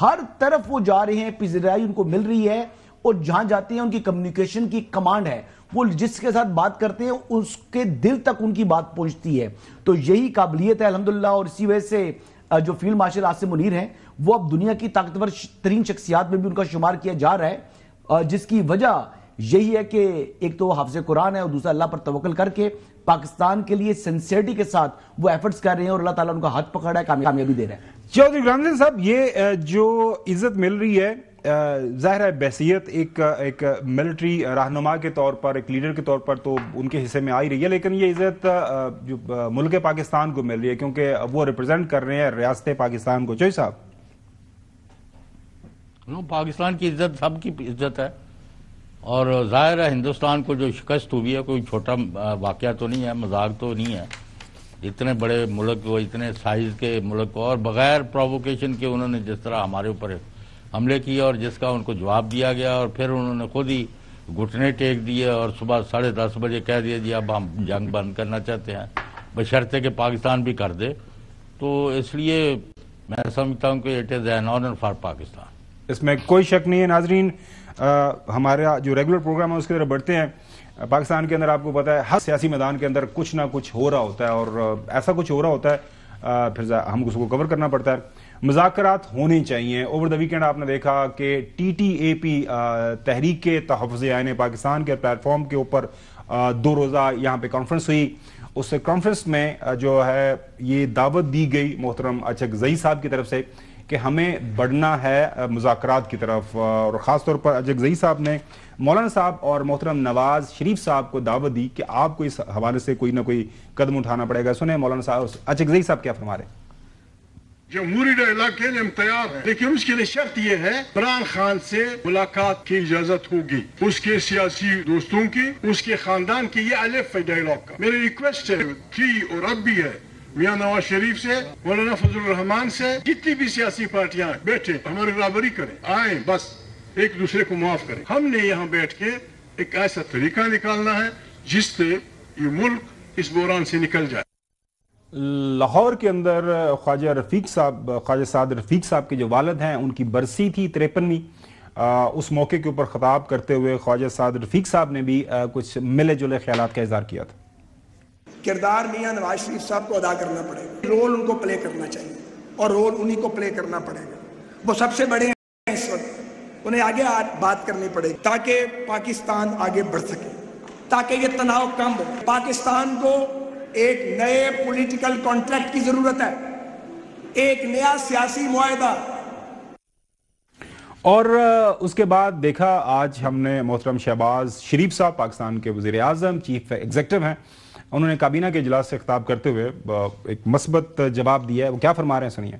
ہر طرف وہ جا رہے ہیں، پذیرائی ان کو مل رہی ہے، اور جہاں جاتے ہیں ان کی کمیونیکیشن کی کمانڈ ہے، وہ جس کے ساتھ بات کرتے ہیں اس کے دل تک ان کی بات پہنچتی ہے. تو یہی قابلیت ہے الحمدللہ، اور اسی وجہ سے جو فیلڈ مارشل عاصم منیر ہیں وہ اب دنیا کی طاقتور ترین شخصیات میں بھی ان کا شمار کیا جا رہا ہے، جس کی وجہ یہی ہے کہ ایک تو حافظ قرآن ہے اور دوسرا اللہ پر توکل کر کے پاکستان کے لیے سنسیئرٹی کے ساتھ وہ ایفرٹس کر رہے ہیں، اور اللہ تعالیٰ ان کا ہاتھ پکڑا ہے، کامیابی دے رہا ہے. چودھری غلام حسین صاحب، یہ جو عزت مل رہی ہے ظاہر ہے بحیثیت ایک ملٹری رہنما کے طور پر، ایک لیڈر کے طور پر تو ان کے حصے میں آ ہی رہی ہے، لیکن یہ عزت جو ملک پاکستان کو مل رہی ہے کیونکہ وہ ریپرزینٹ کر رہے ہیں ریاست پاکستان کو. چوئی صاحب، پاکستان کی عزت سب کی عزت ہے، اور ظاہر ہے ہندوستان کو جو شکست ہوئی ہے کوئی چھوٹا واقعہ تو نہیں ہے، مذاق تو نہیں ہے. اتنے بڑے ملک کو، اتنے سائز کے ملک کو، اور بغیر پرووکیشن کے انہوں نے جس طرح ہمارے اوپر حملے کیے اور جس کا ان کو جواب دیا گیا، اور پھر انہوں نے خود ہی گھٹنے ٹیک دیے اور صبح 10:30 بجے کہہ دیا جی اب ہم جنگ بند کرنا چاہتے ہیں، بشرطے کہ پاکستان بھی کر دے. تو اس لیے میں سمجھتا ہوں کہ it is an honour for Pakistan. اس میں کوئی شک نہیں ہے. ناظرین، ہمارا جو ریگولر پروگرام ہے اس کی طرف بڑھتے ہیں. پاکستان کے اندر آپ کو پتا ہے ہر سیاسی میدان کے اندر کچھ نہ کچھ ہو رہا ہوتا ہے، اور ایسا کچھ ہو رہا ہوتا ہے پھر ہم اس کو کور کرنا پڑتا ہے. مذاکرات ہونے چاہیے. اوور دا ویکینڈ آپ نے دیکھا کہ ٹی ٹی اے پی تحریک کے تحفظ آئین پاکستان کے پلیٹ فارم کے اوپر 2 روزہ یہاں پہ کانفرنس ہوئی. اس کانفرنس میں جو ہے یہ دعوت دی گئی محترم اچکزئی صاحب کی طرف سے کہ ہمیں بڑھنا ہے مذاکرات کی طرف، اور خاص طور پر اچکزئی صاحب نے مولانا صاحب اور محترم نواز شریف صاحب کو دعوت دی کہ آپ کو اس حوالے سے کوئی نہ کوئی قدم اٹھانا پڑے گا. سنیں مولانا صاحب اچکزئی صاحب کیا فرما رہے ہیں. جمہوری ڈائلاگ کے لیے ہم تیار ہیں، لیکن اس کے لیے شرط یہ ہے عمران خان سے ملاقات کی اجازت ہوگی، اس کے سیاسی دوستوں کی، اس کے خاندان کی. یہ الف ہے ڈائلاگ کا. میری ریکویسٹ ہے تھی اور اب بھی ہے میاں نواز شریف سے، مولانا فضل الرحمان سے، جتنی بھی سیاسی پارٹیاں بیٹھے ہماری برابری کریں، آئیں، بس ایک دوسرے کو معاف کریں. ہم نے یہاں بیٹھ کے ایک ایسا طریقہ نکالنا ہے جس سے یہ ملک اس بحران سے نکل جائے. لاہور کے اندر خواجہ رفیق صاحب، خواجہ سعد رفیق صاحب کے جو والد ہیں ان کی برسی تھی 53ویں. اس موقع کے اوپر خطاب کرتے ہوئے خواجہ سعد رفیق صاحب نے بھی کچھ ملے جلے خیالات کا اظہار کیا تھا. کردار میاں نواز شریف صاحب کو ادا کرنا پڑے گا، رول ان کو پلے کرنا چاہیے، اور رول انہی کو پلے کرنا پڑے گا. وہ سب سے بڑے ہیں اس وقت، انہیں آگے بات کرنی پڑے گی تاکہ پاکستان آگے بڑھ سکے، تاکہ یہ تناؤ کم ہو. پاکستان کو ایک نئے پولیٹیکل کانٹریکٹ کی ضرورت ہے، ایک نیا سیاسی معاہدہ. اور اس کے بعد دیکھا آج ہم نے محترم شہباز شریف صاحب پاکستان کے وزیر اعظم چیف ایگزیکٹو ہیں، انہوں نے کابینہ کے اجلاس سے خطاب کرتے ہوئے ایک مثبت جواب دیا ہے. وہ کیا فرما رہے ہیں سنیے.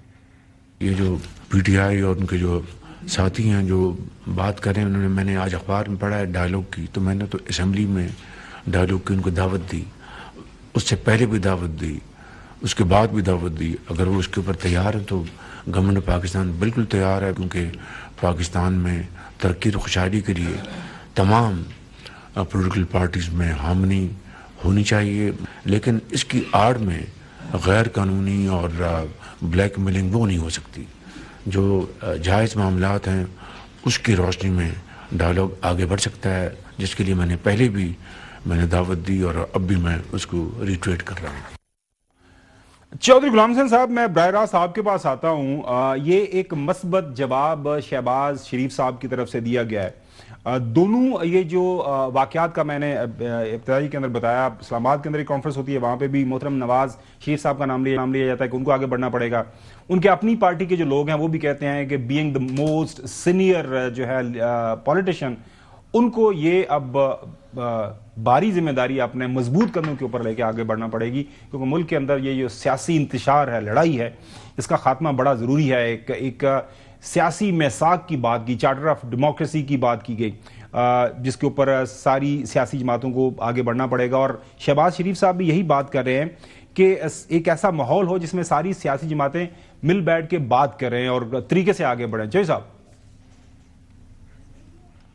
یہ جو پی ٹی آئی اور ان کے جو ساتھی ہیں جو بات کر رہے ہیں، میں نے آج اخبار میں پڑھا ہے ڈائلاگ کی، تو میں نے تو اسمبلی میں ڈائلاگ کی ان کو دعوت دی، اس سے پہلے بھی دعوت دی، اس کے بعد بھی دعوت دی. اگر وہ اس کے اوپر تیار ہیں تو گورنمنٹ پاکستان بالکل تیار ہے، کیونکہ پاکستان میں ترقی اور خوشحالی کے لیے تمام پولیٹیکل پارٹیز میں ہارمنی ہونی چاہیے. لیکن اس کی آڑ میں غیر قانونی اور بلیک میلنگ وہ نہیں ہو سکتی. جو جائز معاملات ہیں اس کی روشنی میں ڈائلاگ آگے بڑھ سکتا ہے، جس کے لیے میں نے پہلے بھی دعوت دی اور اب بھی میں اس کو ریٹویٹ کر رہا ہوں. چودھری غلام حسین صاحب، میں براہ راست آپ کے پاس آتا ہوں. یہ ایک مثبت جواب شہباز شریف صاحب کی طرف سے دیا گیا ہے. دونوں یہ جو واقعات کا میں نے ابتدائی کے اندر بتایا، اسلام آباد کے اندر ایک کانفرنس ہوتی ہے، وہاں پہ بھی محترم نواز شریف صاحب کا نام لیا جاتا ہے کہ ان کو آگے بڑھنا پڑے گا. ان کے اپنی پارٹی کے جو لوگ ہیں وہ بھی کہتے ہیں کہ بینگ دا موسٹ سینئر جو ہے پولیٹیشین، ان کو یہ اب باری ذمہ داری اپنے مضبوط قدموں کے اوپر لے کے آگے بڑھنا پڑے گی، کیونکہ ملک کے اندر یہ جو سیاسی انتشار ہے، لڑائی ہے، اس کا خاتمہ بڑا ضروری ہے. ایک سیاسی میثاق کی بات کی، چارٹر آف ڈیموکریسی کی بات کی گئی، جس کے اوپر ساری سیاسی جماعتوں کو آگے بڑھنا پڑے گا. اور شہباز شریف صاحب بھی یہی بات کر رہے ہیں کہ ایک ایسا ماحول ہو جس میں ساری سیاسی جماعتیں مل بیٹھ کے بات کریں اور طریقے سے آگے بڑھیں. چوہی صاحب.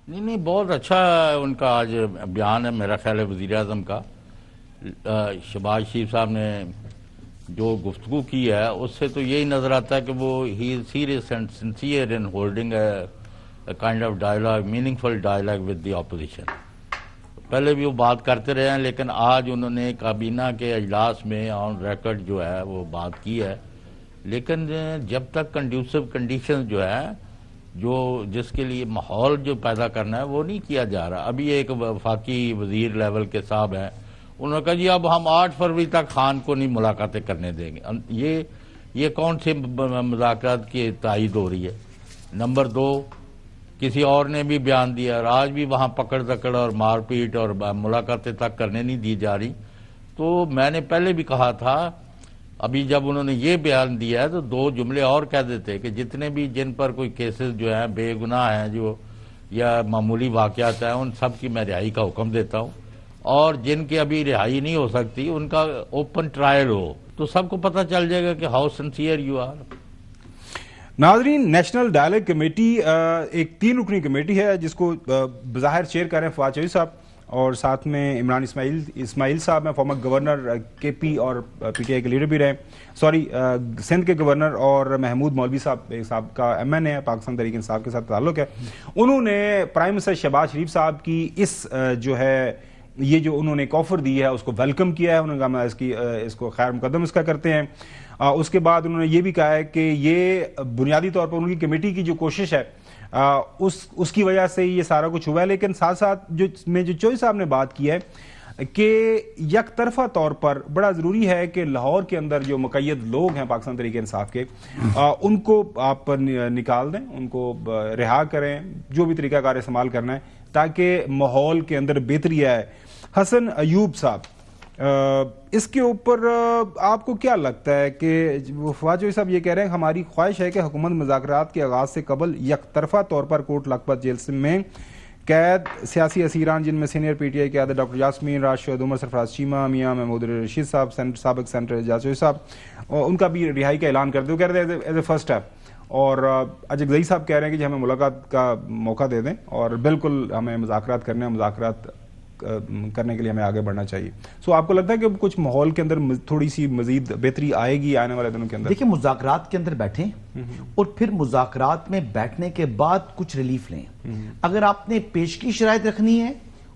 نہیں، بہت اچھا ان کا آج بیان ہے، میرا خیال ہے وزیر اعظم کا. شہباز شریف صاحب نے جو گفتگو کی ہے اس سے تو یہی نظر آتا ہے کہ وہ he is serious and sincere in holding a kind of dialogue meaningful dialogue with the opposition. پہلے بھی وہ بات کرتے رہے ہیں لیکن آج انہوں نے کابینہ کے اجلاس میں آن ریکارڈ جو ہے وہ بات کی ہے. لیکن جب تک کنڈیوسو کنڈیشن جو ہے جو جس کے لیے ماحول جو پیدا کرنا ہے وہ نہیں کیا جا رہا. ابھی ایک وفاقی وزیر لیول کے صاحب ہیں, انہوں نے کہا جی اب ہم 8 فروری تک خان کو نہیں ملاقاتیں کرنے دیں گے. یہ کون سے مذاکرات کی تائید ہو رہی ہے؟ نمبر 2, کسی اور نے بھی بیان دیا اور آج بھی وہاں پکڑ دکڑ اور مار پیٹ اور ملاقاتیں تک کرنے نہیں دی جا رہی. تو میں نے پہلے بھی کہا تھا, ابھی جب انہوں نے یہ بیان دیا ہے تو 2 جملے اور کہہ دیتے کہ جتنے بھی جن پر کوئی کیسز جو ہیں بے گناہ ہیں جو یا معمولی واقعات ہیں ان سب کی میں رہائی کا حکم دیتا ہوں, اور جن کی ابھی رہائی نہیں ہو سکتی ان کا اوپن ٹرائل ہو, تو سب کو پتہ چل جائے گا کہ ہاؤ سنسیئر یو آر. ناظرین, نیشنل ڈائلاگ کمیٹی ایک 3 رکنی کمیٹی ہے جس کو بظاہر چیئر کر رہے ہیں فواد چودھری صاحب, اور ساتھ میں عمران اسماعیل صاحب ہیں, فارمر گورنر کے پی اور پی ٹی آئی کے لیڈر بھی رہے, سندھ کے گورنر, اور محمود مولوی صاحب کا MN ہے, پاکستان تحریک انصاف کے ساتھ تعلق ہے. انہوں نے پرائم منسٹر شہباز شریف صاحب کی اس جو ہے یہ جو انہوں نے آفر دی ہے اس کو ویلکم کیا ہے. انہوں نے کہا اس کو خیر مقدم اس کا کرتے ہیں. اس کے بعد انہوں نے یہ بھی کہا ہے کہ یہ بنیادی طور پر ان کی کمیٹی کی جو کوشش ہے اس کی وجہ سے یہ سارا کچھ ہوا ہے. لیکن ساتھ ساتھ جو چودھری صاحب نے بات کی ہے کہ یک طرفہ طور پر بڑا ضروری ہے کہ لاہور کے اندر جو مقید لوگ ہیں پاکستان تحریک انصاف کے ان کو آپ نکال دیں, ان کو رہا کریں, جو بھی طریقہ کار استعمال کرنا ہے تاکہ ماحول کے اندر بہتری آئے. حسن ایوب صاحب, اس کے اوپر آپ کو کیا لگتا ہے کہ فواد چودھری صاحب یہ کہہ رہے ہیں ہماری خواہش ہے کہ حکومت مذاکرات کے آغاز سے قبل یک طرفہ طور پر کوٹ لکھپت جیل میں قید سیاسی اسیران جن میں سینئر پی ٹی آئی قیادت ڈاکٹر یاسمین راشد, عمر سرفراز چیمہ, میاں محمود رشید صاحب, سابق سینیٹر اعجاز چودھری صاحب, ان کا بھی رہائی کا اعلان کر دیں. وہ کہہ رہے ہیں ایز اے فرسٹ اسٹیپ. اور اجگزئی صاحب کہہ رہے ہیں کہ ہمیں ملاقات کا موقع دے دیں اور بالکل ہمیں مذاکرات کرنے ہیں, مذاکرات کرنے کے لیے ہمیں آگے بڑھنا چاہیے. سو آپ کو لگتا ہے کہ کچھ ماحول کے اندر تھوڑی سی مزید بہتری آئے گی آنے والے دنوں کے اندر؟ دیکھیں, مذاکرات کے اندر بیٹھیں اور پھر مذاکرات میں بیٹھنے کے بعد کچھ ریلیف لیں. اگر آپ نے پیش کی شرائط رکھنی ہے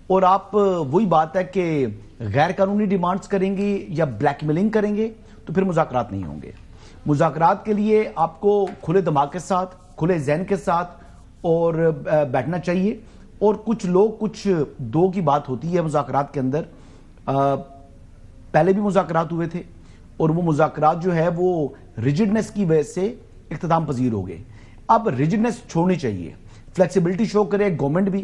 اور آپ وہی بات ہے کہ غیر قانونی ڈیمانڈز کریں گے یا بلیک میلنگ کریں گے تو پھر مذاکرات نہیں ہوں گے. مذاکرات کے لیے آپ کو کھلے دماغ کے ساتھ, کھلے ذہن کے ساتھ اور بیٹھنا چاہیے. اور کچھ لوگ کچھ 2 کی بات ہوتی ہے مذاکرات کے اندر. پہلے بھی مذاکرات ہوئے تھے اور وہ مذاکرات جو ہے وہ ریجڈنس کی وجہ سے اختتام پذیر ہو گئے. اب ریجڈنس چھوڑنی چاہیے, فلیکسیبلٹی شو کرے گورنمنٹ بھی,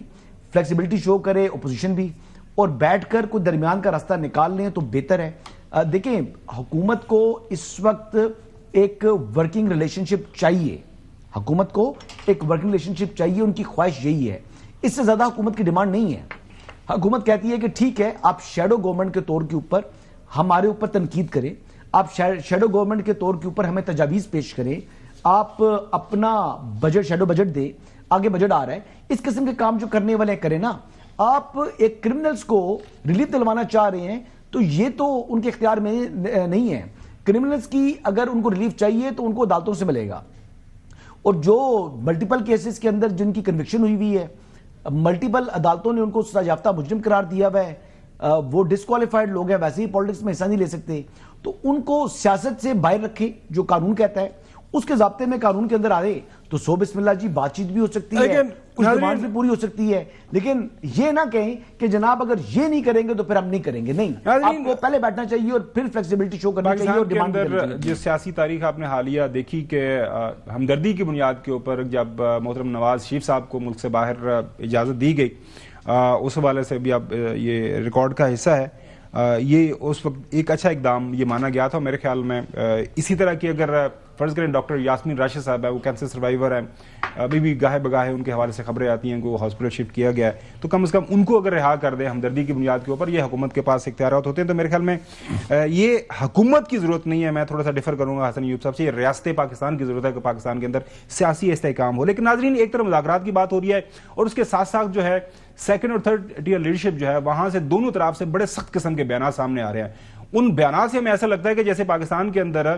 فلیکسیبلٹی شو کرے اپوزیشن بھی, اور بیٹھ کر کوئی درمیان کا راستہ نکال لیں تو بہتر ہے. دیکھیں, حکومت کو اس وقت ایک ورکنگ ریلیشن شپ چاہیے, حکومت کو ایک ورکنگ ریلیشن شپ چاہیے. ان کی خواہش یہی ہے, اس سے زیادہ حکومت کی ڈیمانڈ نہیں ہے. حکومت کہتی ہے کہ ٹھیک ہے آپ شیڈو گورنمنٹ کے طور کے اوپر ہمارے اوپر تنقید کریں, آپ شیڈو گورنمنٹ کے طور کے اوپر ہمیں تجاویز پیش کریں, آپ اپنا بجٹ شیڈو بجٹ دیں, آگے بجٹ آ رہا ہے, اس قسم کے کام جو کرنے والے کریں نا. آپ ایک کرمنلز کو ریلیف دلوانا چاہ رہے ہیں تو یہ تو ان کے اختیار میں نہیں ہے. کرمنلز کی اگر ان کو ریلیف چاہیے تو ان کو عدالتوں سے ملے گا, اور جو ملٹیپل کیسز کے اندر جن کی کنوکشن ہوئی ہے, ملٹیپل عدالتوں نے ان کو سزا یافتہ مجرم قرار دیا ہوا ہے, وہ ڈسکوالیفائڈ لوگ ہیں, ویسے ہی پالیٹکس میں حصہ نہیں لے سکتے. تو ان کو سیاست سے باہر رکھے, جو قانون کہتا ہے اس کے ضابطے میں قانون کے اندر آ رہے تو سو بسم اللہ جی, بات چیت بھی ہو سکتی ہے, کچھ ڈیمانڈ بھی پوری ہو سکتی ہے. لیکن یہ نہ کہیں کہ جناب اگر یہ نہیں کریں گے تو پھر ہم نہیں کریں گے. نہیں, آپ کو پہلے بیٹھنا چاہیے اور پھر فلیکسیبلٹی شو کرنی چاہیے اور ڈیمانڈ کرنی چاہیے. جو سیاسی تاریخ آپ نے حالیہ دیکھی کہ ہمدردی کی بنیاد کے اوپر جب محترم نواز شریف صاحب کو ملک سے باہر اجازت دی گئی, اس حوالے سے بھی اب یہ ریکارڈ کا حصہ ہے. یہ اس وقت ایک اچھا اقدام یہ مانا گیا تھا میرے خیال میں. اسی طرح کی اگر فرض کریں ڈاکٹر یاسمین راشد صاحب ہے, وہ کینسر سروائیور ہیں, ابھی بھی گاہے بگاہے ان کے حوالے سے خبریں آتی ہیں کہ وہ ہاسپٹل شفٹ کیا گیا ہے, تو کم از کم ان کو اگر رہا کر دیں ہمدردی کی بنیاد کے اوپر, یہ حکومت کے پاس اختیارات ہوتے ہیں. تو میرے خیال میں یہ حکومت کی ضرورت نہیں ہے, میں تھوڑا سا ڈفر کروں گا حسن ایوب صاحب سے, یہ ریاست پاکستان کی ضرورت ہے کہ پاکستان کے اندر سیاسی استحکام ہو. لیکن ناظرین, ایک طرف مذاکرات کی بات ہو رہی ہے اور اس کے ساتھ ساتھ جو ہے سیکنڈ اور تھرڈ ٹیئر لیڈرشپ جو ہے وہاں سے دونوں طرف سے بڑے سخت قسم کے بیانات سامنے آ رہے ہیں. ان بیانات سے ہمیں ایسا لگتا ہے کہ جیسے پاکستان کے اندر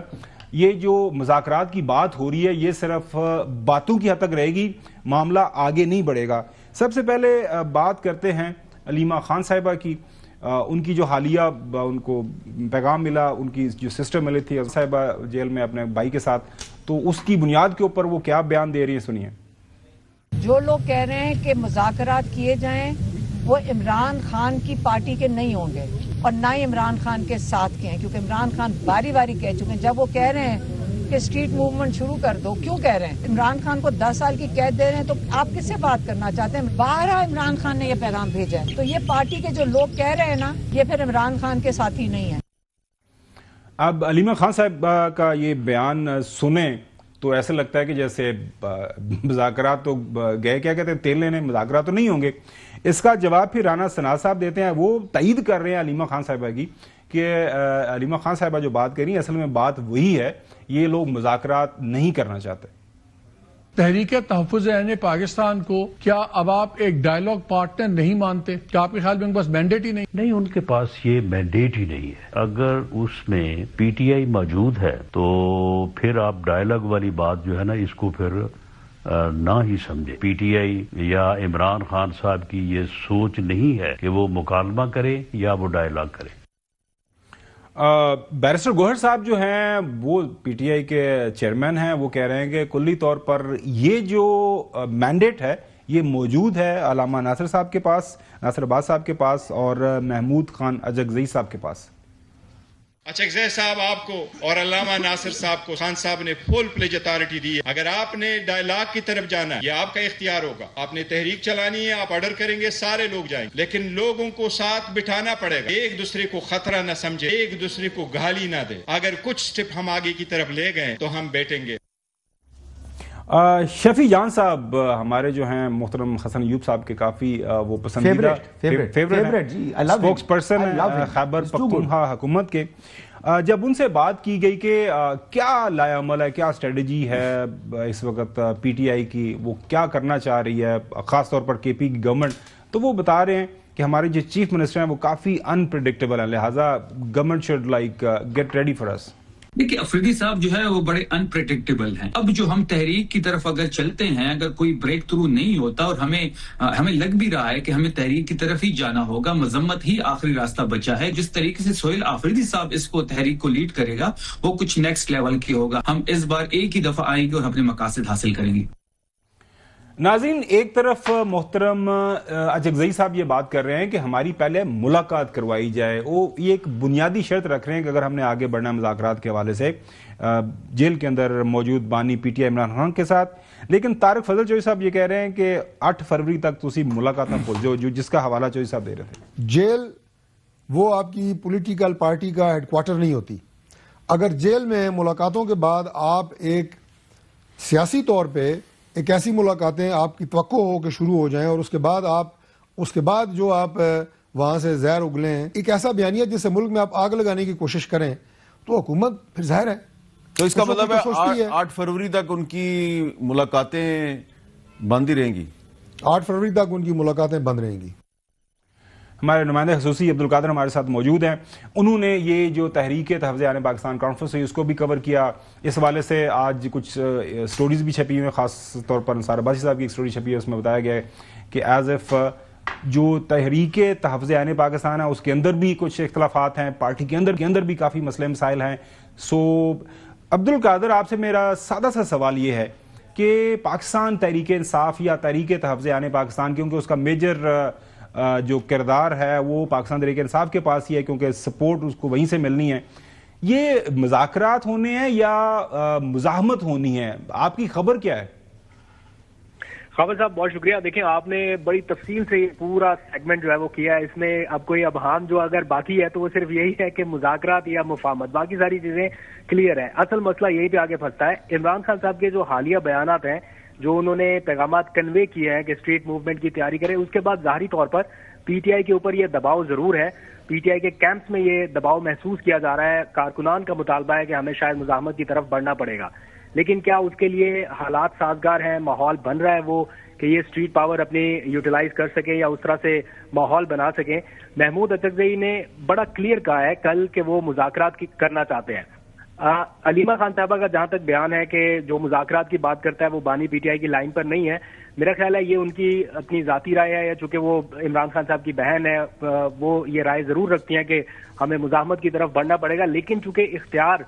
یہ جو مذاکرات کی بات ہو رہی ہے یہ صرف باتوں کی حد تک رہے گی, معاملہ آگے نہیں بڑھے گا. سب سے پہلے بات کرتے ہیں علیمہ خان صاحبہ کی. ان کی جو حالیہ ان کو پیغام ملا, ان کی جو سسٹر ملی تھی صاحبہ جیل میں اپنے بھائی کے ساتھ, تو اس کی بنیاد کے اوپر وہ کیا بیان دے رہی ہیں, سنیے. جو لوگ کہہ رہے ہیں کہ مذاکرات کیے جائیں وہ عمران خان کی پارٹی کے نہیں ہوں گے اور نہ ہی عمران خان کے ساتھ کے ہیں, کیونکہ عمران خان باری باری کہہ چکے ہیں. جب وہ کہہ رہے ہیں کہ اسٹریٹ موومنٹ شروع کر دو, کیوں کہہ رہے ہیں؟ عمران خان کو 10 سال کی قید دے رہے ہیں, تو آپ کس سے بات کرنا چاہتے ہیں؟ 12 عمران خان نے یہ پیغام بھیجا ہے. تو یہ پارٹی کے جو لوگ کہہ رہے ہیں نا, یہ پھر عمران خان کے ساتھی نہیں ہیں. اب علیمہ خان صاحب کا یہ بیان سنیں تو ایسا لگتا ہے کہ جیسے مذاکرات تو گئے, کیا کہتے ہیں, تیل لینے, مذاکرات تو نہیں ہوں گے. اس کا جواب پھر رانا ثنا صاحب دیتے ہیں. وہ تائید کر رہے ہیں علیمہ خان صاحبہ کی کہ علیمہ خان صاحبہ جو بات کر رہی ہیں اصل میں بات وہی ہے, یہ لوگ مذاکرات نہیں کرنا چاہتے. تحریک تحفظ عین پاکستان کو کیا اب آپ ایک ڈائیلاگ پارٹنر نہیں مانتے؟ کیا آپ کے خیال میں ان کے پاس مینڈیٹ ہی نہیں؟ ان کے پاس یہ مینڈیٹ ہی نہیں ہے. اگر اس میں پی ٹی آئی موجود ہے تو پھر آپ ڈائیلاگ والی بات جو ہے نا اس کو پھر نہ ہی سمجھے. پی ٹی آئی یا عمران خان صاحب کی یہ سوچ نہیں ہے کہ وہ مکالمہ کرے یا وہ ڈائیلاگ کرے. بیرسٹر گوہر صاحب جو ہیں وہ پی ٹی آئی کے چیئرمین ہیں, وہ کہہ رہے ہیں کہ کلی طور پر یہ جو مینڈیٹ ہے یہ موجود ہے علامہ ناصر صاحب کے پاس, ناصر عباس صاحب کے پاس اور محمود خان اجگزئی صاحب کے پاس. اچگزئی صاحب آپ کو اور علامہ ناصر صاحب کو خان صاحب نے فل پلیج اتھارٹی دی ہے. اگر آپ نے ڈائیلاگ کی طرف جانا ہے یہ آپ کا اختیار ہوگا. آپ نے تحریک چلانی ہے, آپ آرڈر کریں گے, سارے لوگ جائیں گے, لیکن لوگوں کو ساتھ بٹھانا پڑے گا. ایک دوسرے کو خطرہ نہ سمجھے, ایک دوسرے کو گالی نہ دے. اگر کچھ سٹیپ ہم آگے کی طرف لے گئے تو ہم بیٹھیں گے. شفیع جان صاحب ہمارے جو ہیں محترم حسن ایوب صاحب کے کافی وہ پسندیدہ فیوریٹ اسپوکس پرسن ہیں خیبر پختونخوا حکومت کے. جب ان سے بات کی گئی کہ کیا لائے عمل ہے, کیا اسٹریٹجی ہے اس وقت پی ٹی آئی کی, وہ کیا کرنا چاہ رہی ہے خاص طور پر کے پی کی گورنمنٹ, تو وہ بتا رہے ہیں کہ ہمارے جو چیف منسٹر ہیں وہ کافی انپریڈکٹیبل ہیں, لہٰذا government should like get ready for us. دیکھیے افریدی صاحب جو ہے وہ بڑے انپریڈکٹیبل ہیں. اب جو ہم تحریک کی طرف اگر چلتے ہیں, اگر کوئی بریک تھرو نہیں ہوتا اور ہمیں لگ بھی رہا ہے کہ ہمیں تحریک کی طرف ہی جانا ہوگا, مذمت ہی آخری راستہ بچا ہے. جس طریقے سے سہیل آفریدی صاحب اس کو تحریک کو لیڈ کرے گا وہ کچھ نیکسٹ لیول کی ہوگا. ہم اس بار ایک ہی دفعہ آئیں گے اور اپنے مقاصد حاصل کریں گے. ناظرین, ایک طرف محترم اجگزئی صاحب یہ بات کر رہے ہیں کہ ہماری پہلے ملاقات کروائی جائے, وہ یہ ایک بنیادی شرط رکھ رہے ہیں کہ اگر ہم نے آگے بڑھنا مذاکرات کے حوالے سے جیل کے اندر موجود بانی پی ٹی آئی عمران خان کے ساتھ. لیکن طارق فضل چوہدری صاحب یہ کہہ رہے ہیں کہ 8 فروری تک تسی ملاقات نہ کھول, جو جس کا حوالہ چوہدری صاحب دے رہے تھے. جیل وہ آپ کی پولیٹیکل پارٹی کا ہیڈ کوارٹر نہیں ہوتی. اگر جیل میں ملاقاتوں کے بعد آپ ایک سیاسی طور پہ ایک ایسی ملاقاتیں آپ کی توقع ہو کہ شروع ہو جائیں اور اس کے بعد جو آپ وہاں سے زہر اگلیں, ایک ایسا بیانیہ جس سے ملک میں آپ آگ لگانے کی کوشش کریں, تو حکومت پھر ظاہر ہے. تو اس کا مطلب ہے 8 فروری تک ان کی ملاقاتیں بند ہی رہیں گی. 8 فروری تک ان کی ملاقاتیں بند رہیں گی. ہمارے نمائندے خصوصی عبدالقادر ہمارے ساتھ موجود ہیں. انہوں نے یہ جو تحریک تحفظ عین پاکستان کانفرنس ہوئی اس کو بھی کور کیا. اس حوالے سے آج کچھ سٹوریز بھی چھپی ہوئی ہیں, خاص طور پر نثار عباسی صاحب کی ایک سٹوری چھپی ہے, اس میں بتایا گیا ہے کہ ایز ایف جو تحریک تحفظ عین پاکستان ہے اس کے اندر بھی کچھ اختلافات ہیں, پارٹی کے اندر بھی کافی مسئلے مسائل ہیں. سو عبدالقادر, آپ سے میرا سادہ سا سوال یہ ہے کہ پاکستان تحریک انصاف یا تحریک تحفظ عین پاکستان, کیونکہ اس کا میجر جو کردار ہے وہ پاکستان تحریک انصاف کے پاس ہی ہے کیونکہ سپورٹ اس کو وہیں سے ملنی ہے, یہ مذاکرات ہونے ہیں یا مزاحمت ہونی ہے, آپ کی خبر کیا ہے؟ خبر صاحب بہت شکریہ. دیکھیں آپ نے بڑی تفصیل سے یہ پورا سیگمنٹ جو ہے وہ کیا ہے. اس میں اب کوئی ابہام جو اگر باقی ہے تو وہ صرف یہی ہے کہ مذاکرات یا مفاہمت, باقی ساری چیزیں کلیئر ہے. اصل مسئلہ یہی پہ آگے پھنستا ہے. عمران خان صاحب کے جو حالیہ بیانات ہیں, جو انہوں نے پیغامات کنوے کیے ہیں کہ اسٹریٹ موومنٹ کی تیاری کرے, اس کے بعد ظاہری طور پر پی ٹی آئی کے اوپر یہ دباؤ ضرور ہے. پی ٹی آئی کے کیمپس میں یہ دباؤ محسوس کیا جا رہا ہے. کارکنان کا مطالبہ ہے کہ ہمیں شاید مزاحمت کی طرف بڑھنا پڑے گا, لیکن کیا اس کے لیے حالات سازگار ہیں, ماحول بن رہا ہے وہ کہ یہ اسٹریٹ پاور اپنی یوٹیلائز کر سکیں یا اس طرح سے ماحول بنا سکیں. محمود اچکزئی نے بڑا کلیئر کہا ہے کل کہ وہ مذاکرات کرنا چاہتے ہیں. علیمہ خان صاحبہ کا جہاں تک بیان ہے کہ جو مذاکرات کی بات کرتا ہے وہ بانی پی ٹی آئی کی لائن پر نہیں ہے. میرا خیال ہے یہ ان کی اپنی ذاتی رائے ہے, چونکہ وہ عمران خان صاحب کی بہن ہے, وہ یہ رائے ضرور رکھتی ہیں کہ ہمیں مزاحمت کی طرف بڑھنا پڑے گا. لیکن چونکہ اختیار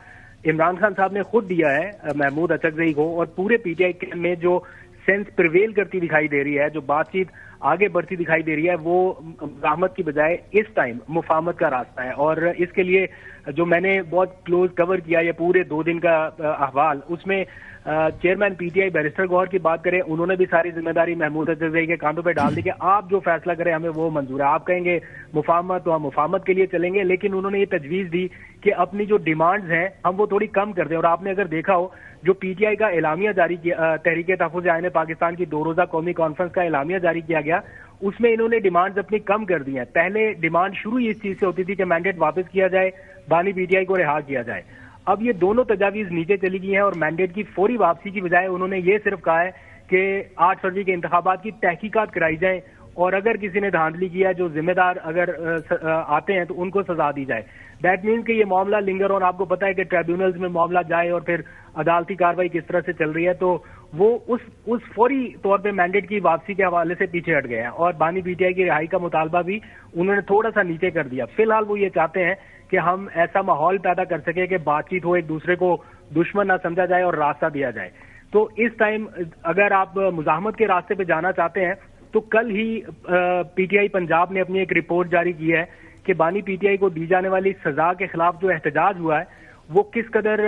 عمران خان صاحب نے خود دیا ہے محمود اچکزئی کو, اور پورے پی ٹی آئی میں جو سینس پریویل کرتی دکھائی دے رہی ہے, جو بات چیت آگے بڑھتی دکھائی دے رہی ہے, وہ مزاحمت کی بجائے اس ٹائم مفاہمت کا راستہ ہے. اور اس کے لیے جو میں نے بہت کلوز کور کیا یہ پورے 2 دن کا احوال, اس میں chairman P T I barrister Gohar کی بات کریں, انہوں نے بھی ساری ذمہ داری محمود اچکزئی کے کاندھوں پہ ڈال دی کہ آپ جو فیصلہ کریں ہمیں وہ منظور ہے. آپ کہیں گے مفاہمت تو ہم مفاہمت کے لیے چلیں گے, لیکن انہوں نے یہ تجویز دی کہ اپنی جو ڈیمانڈز ہیں ہم وہ تھوڑی کم کر دیں. اور آپ نے اگر دیکھا ہو جو پی ٹی آئی کا اعلامیہ جاری کیا, تحریک تحفظ آئین پاکستان کی 2 روزہ قومی کانفرنس کا اعلامیہ جاری کیا گیا, اس میں انہوں نے ڈیمانڈز اپنی کم کر دی ہیں. پہلے ڈیمانڈ شروع اس چیز سے ہوتی تھی کہ مینڈیٹ واپس کیا جائے, بانی پی ٹی آئی کو رہا کیا جائے. اب یہ دونوں تجاویز نیچے چلی گئی ہیں اور مینڈیٹ کی فوری واپسی کی بجائے انہوں نے یہ صرف کہا ہے کہ 8 فروری کے انتخابات کی تحقیقات کرائی جائیں, اور اگر کسی نے دھاندلی کیا, جو ذمہ دار اگر آتے ہیں تو ان کو سزا دی جائے. دیٹ مینس کہ یہ معاملہ لنگر, اور آپ کو پتا ہے کہ ٹریبیونلز میں معاملہ جائے اور پھر عدالتی کارروائی کس طرح سے چل رہی ہے, تو وہ اس فوری طور پہ مینڈیٹ کی واپسی کے حوالے سے پیچھے ہٹ گئے ہیں, اور بانی پی ٹی آئی کی رہائی کا مطالبہ بھی انہوں نے تھوڑا سا نیچے کر دیا. فی الحال وہ یہ چاہتے ہیں کہ ہم ایسا ماحول پیدا کر سکیں کہ بات چیت ہو, ایک دوسرے کو دشمن نہ سمجھا جائے اور راستہ دیا جائے. تو اس ٹائم اگر آپ مزاحمت کے راستے پہ جانا چاہتے ہیں تو کل ہی پی ٹی آئی پنجاب نے اپنی ایک رپورٹ جاری کی ہے کہ بانی پی ٹی آئی کو دی جانے والی سزا کے خلاف جو احتجاج ہوا ہے وہ کس قدر